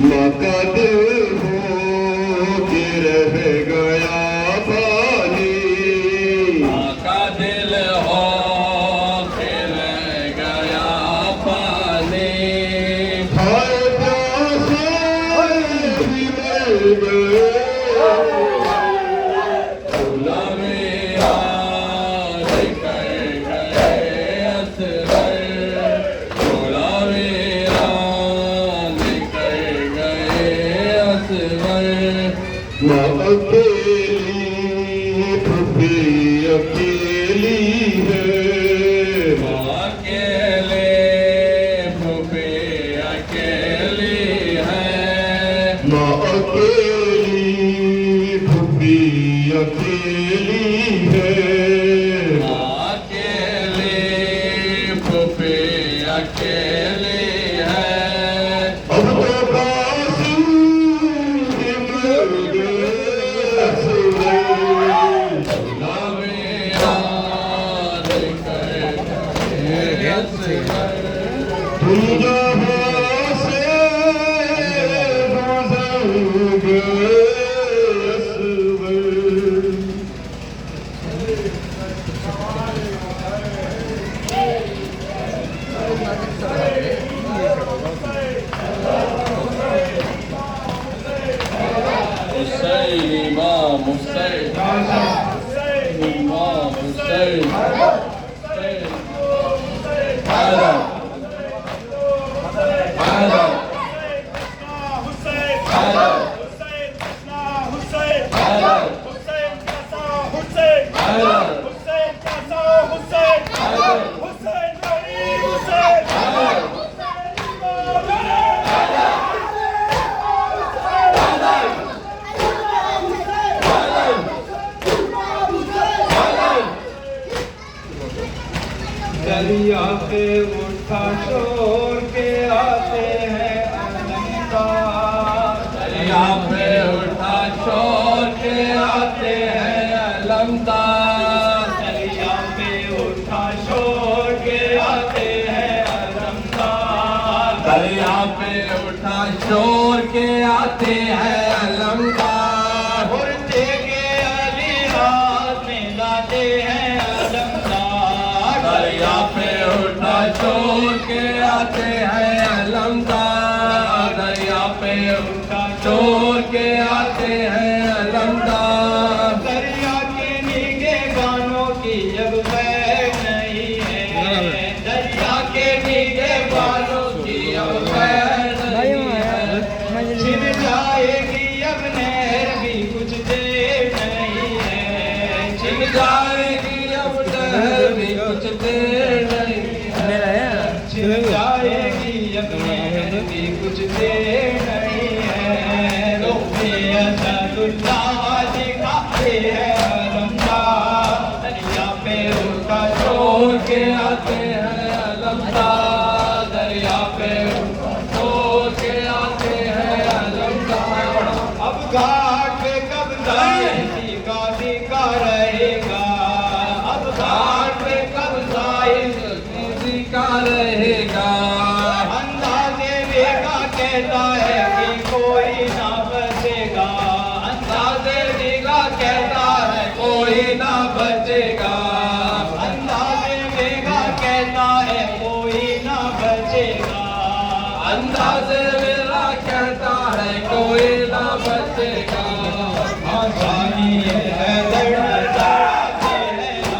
माँ का दिल हो के रह गया पानी, माँ का दिल हो के रह गया पानी। हाय प्यासे भी मर गए, भूला मेरा निकल गए असगर, भूला मेरा निकल गए असगर। माँ अकेली फूफी अकेली है, माँ अकेले फूफी अकेली है, माँ अकेली फूफी अकेली है। माँ अकेले फूफी अकेली है। अब तो बासुर मर गए असुर, भूला मेरा निकल गए असगर, तुम जहाँ से गुजर गए असुर। हुसैन इमाम हुसैन, इमाम हुसैन, हैदर, हैदर, हैदर, दरिया पे उठा शोर के आते हैं अलमदार, दरिया पे उठा शोर के आते हैं अलमदार, दरिया पे उठा शोर के आते हैं अलमदार, दरिया पे उठा शोर के आते हैं अलमदार, उड़ते के अली हाथ में लाते हैं अलमदार, दरिया पे उठा शोर के आते हैं अलमदार, दरिया पे उठा शोर के आते हैं अलमदार। दरिया के नीगे गानों की अब खैर नहीं है, दरिया के नीगे बालों की अब खैर नहीं है, छिप जाएगी अब नहर भी कुछ देर नहीं है, छिप जाएगी अब नहर भी कुछ देर नहीं है, छिप जाएगी अब नहर भी कुछ देर नहीं है। रोके असदुल्लाह दिखाते हैं अलमदार, दरिया पे उनका शोर के आते हैं अलमदार, दरिया पे उठा शोर के आते हैं अलमदार। अब घाट पे कब्जा का दिखा रहेगा, अब घाट पे कब्जा किसी का रहेगा, अंदाजे बेगा कहता है कि कोई ना बचेगा, अंदाज़े दिगा कहता है कोई ना बचेगा, अंदाजे बेगा कहता है कोई ना बचेगा, अंदाज़े मेरा कहता है कोई ना बचेगा। चाहिए है दर्द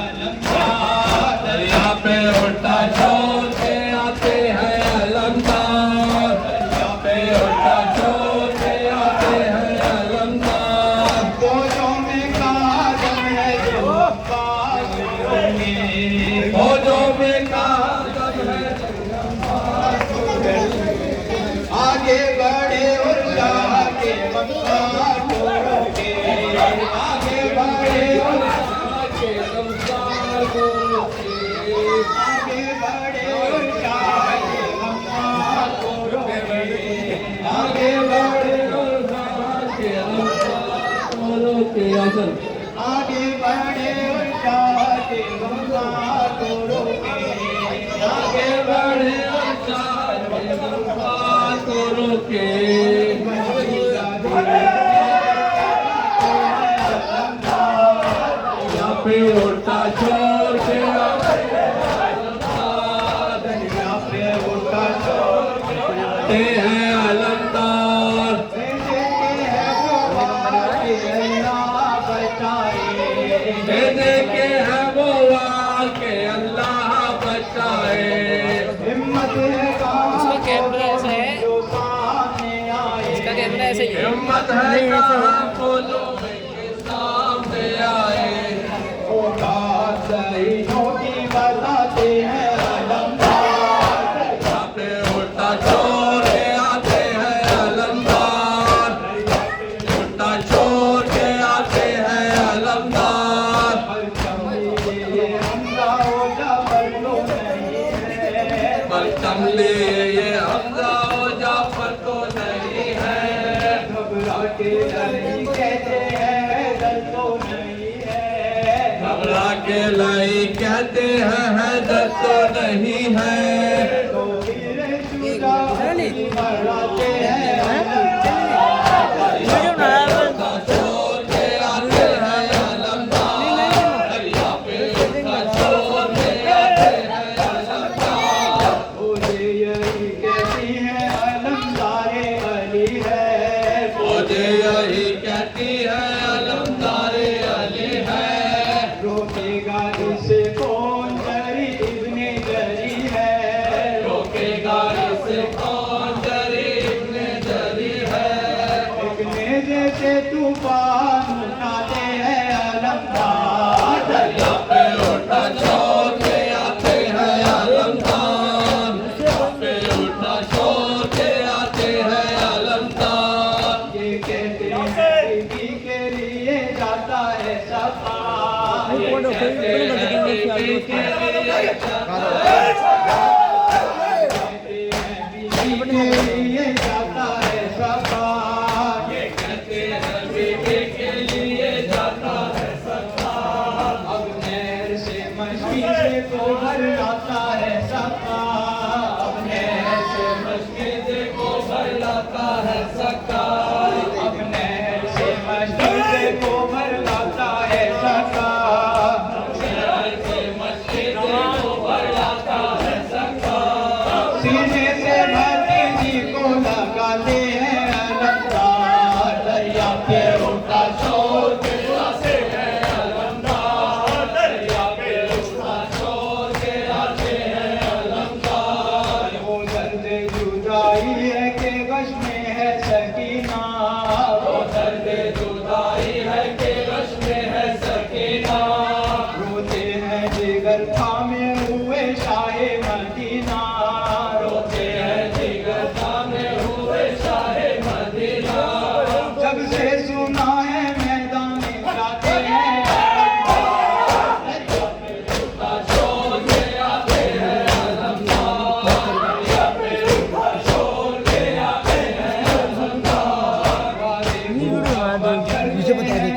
अलमदार, दरिया पे उठा शोर के आते हैं अलमदार, दरिया पे उठा शोर के आते हैं अलमदार। फौजों में कहा दम है जो पास होंगे, फौजों में कहा दम है आगे बढ़े और शाह के ममताज छोड़ोगे, आगे बढ़े और के संसार को रोके, आगे बढ़े और शाह के ममताज छोड़ोगे, आगे बढ़े और के संसार को रोके। आसन आगे बढ़े और शाह के ममताज छोड़ोगे, आगे बढ़े और को रोके। कैमरा ऐसे ही है। हिम्मत है कहाँ बोलो के सामने आए औकात शहीदों की बताते हैं अलमदार। यहाँ पे उल्टा छोड़ के आते हैं अलमदार, उल्टा छोड़ के आते हैं अलमदार। परचम लिए ये हमजा हो जाफर तो नहीं है, घबरा के नहीं कहते हैं दल तो नहीं है। घबरा के लाई कहते हैं हैदर तो नहीं है। तो वीर शुजा मराते हैं उल्टा छोड़ के आते हैं अलमदार, यहाँ पे उल्टा छोड़ के आते हैं अलमदार। मुझे यही कहती है अलमदारे अली है। मुझे यही कहती है अलमदारे अली है। रोकेगा इसे कौन जरी इब्ने जरी है। रोकेगा इसे कौन जरी इब्ने जरी है। एक नेज़े से तूफान उठाते हैं अलमदार। यहाँ पे उल्टा छोड़ के आते हैं अलमदार, यहाँ पे उल्टा छोड़ के आते हैं अलमदार। ये कहते हैं बीवी के लिए जाता है सफा। ये कहते हैं बीवी के लिए जाता है कहते हैं बीवी के लिए जाता है सफा। ये कहते हैं बीवी के लिए जाता है सफा। अब नहर से मछली से गोबर लाता है सफा। अब नहर से मस्जिद को भरलाता है सका, अब नहर से मछली से गोबर लाता है सफा। मस्जिद को भरलाता है सका। सीने से भरती जी को लगाते हैं अलमदार। दरिया पे उल्टा छोड़ के आते हैं अलमदार, दरिया पे उल्टा छोड़ के आते हैं अलमदार। वो दर्द जुदाई है के गश में है सकीना। वो दर्द जुदाई है कि रश में है सकीना। रोते हैं जिगर थामे हुए शाहे मदीना। रोते हैं जिगर थामे हुए शाहे मदीना। जब से सुना है मैदान जाते हैं उल्टा छोड़ के आते हैं अलमदार, दरिया पे उल्टा छोड़ के आते हैं अलमदार।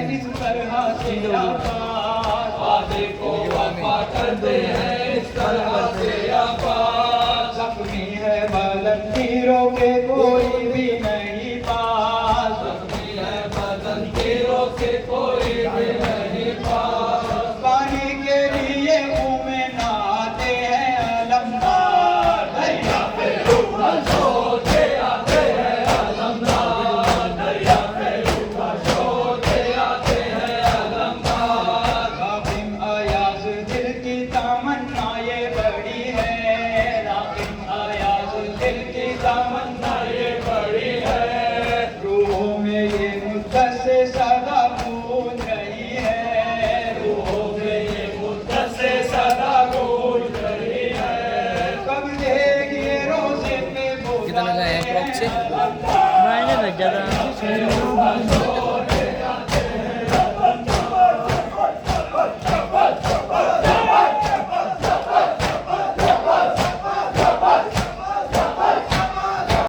इस तरह से आबाद। वादे को वफा करते हैं इस तरह से आबाद। जख्मी है बदन तीरों के कोई भी नहीं पास। जख्मी है बदन तीरों से कोई भी नहीं पास। पानी के लिए मुंह में नहाते हैं अलमदार। दरिया पे उल्टा छोड़ के आते हैं अलमदार, दरिया पे उल्टा छोड़ के आते हैं अलमदार। राकिम अयाज दिल की तमन्ना ये बड़ी है। राकिम अयाज दिल की तमन्ना ये बड़ी है, रूहों में ये मुद्दत से सदा गूंज रही है। रूहों में ये मुद्दत से सदा गूंज रही है। कब देगी रोज़े पे वो कितना लगाया है अप्रॉक्स से? अलमदार। मैंने भेजा था